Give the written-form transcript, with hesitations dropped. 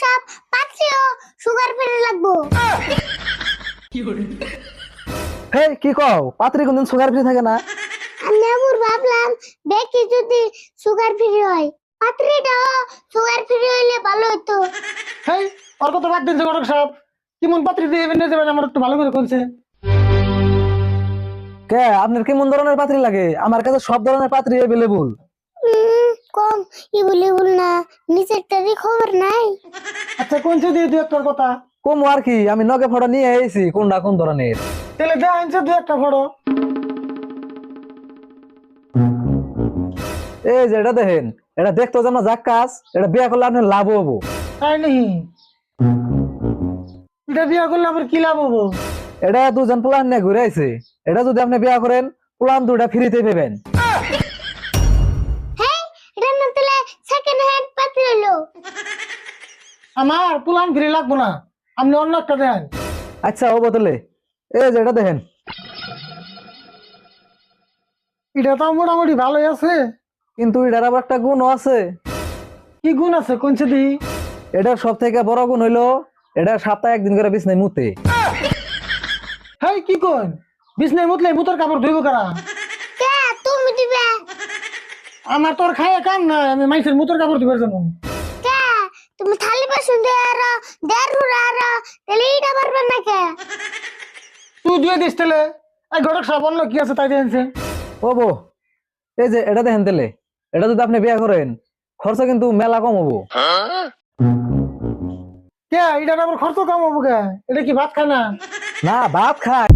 সাহেব পাত্রীও sugar free লাগবো। হে কি কও, পাত্রী কোনদিন সুগার ফ্রি থাকে না? আমি আবার ভাবলাম দেখি যদি সুগার ফ্রি হয়, পাত্রীটাও সুগার ফ্রি হইলে ভালো হতো। হেই, ওর কথা বাদ দিন ঘটক সাহেব। কেমন পাত্রী দিয়ে এনে যাবেন আমার একটু ভালো করে বলছে। কে আপনার কেমন ধরনের পাত্রী লাগে? আমার কাছে সব ধরনের পাত্রী অ্যাভেলেবল। কম ই বলি বল না, নিচেরটারই খবর নাই। আচ্ছা কোনছে দিয়ে দু একটার কথা। কম আর কি, আমি নগে ফটো নিয়ে এসেছি কোনটা কোন ধরনের। তাহলে দেয়া আনছে দু একটা ফটো। এই যে এটা দেখেন, এটা দেখতো যেন জাক্কাস, এটা বিয়া করলে আপনার লাভ হবো। তাই নাকি? এটা বিয়া করলে আবার কি লাভ হবো? এটা দুজন প্লান নিয়ে ঘুরে আইছে, এটা যদি আপনি বিয়া করেন প্লান দুটা ফ্রিতে পেবেন। হ্যাঁ, এটা না তাহলে সেকেন্ড হ্যান্ড পাত্রী হলো। আমার পুলান ফিরে লাগবো না, আপনি অন্য একটা দেন। আচ্ছা ও বোতলে, এই যে এটা দেখেন। এটা তো মোটামুটি ভালোই আছে। কিন্তু এটার আবার একটা গুণও আছে। কি গুণ আছে কোনছে দি? এটার সব থেকে বড় গুণ হইলো এটা সপ্তাহে একদিন করে বিছনায় মুতে। হেই কি কোন, বিছনায় মুতলে মুতর কাপড় ধুইব কারা? কে তুমি দিবে? আমার তোর খায় কাম না, আমি মাইসের মুতর কাপড় ধুইবার যাবো। কে তুমি থালি বাসন দিয়ে আর দেড় আর তাহলে এটা পারবে না কে? তুই ধুয়ে দিস তাহলে। এই ঘটক সাহেব অন্য কি আছে তাই দিয়েছে। ও বো, এই যে এটা দেখেন তেলে, এটা যদি আপনি বিয়া করেন খরচ কিন্তু মেলা কম হবো। কে এটার আবার খরচ কম হবো কে? এটা কি ভাত খায় না? না ভাত খায়।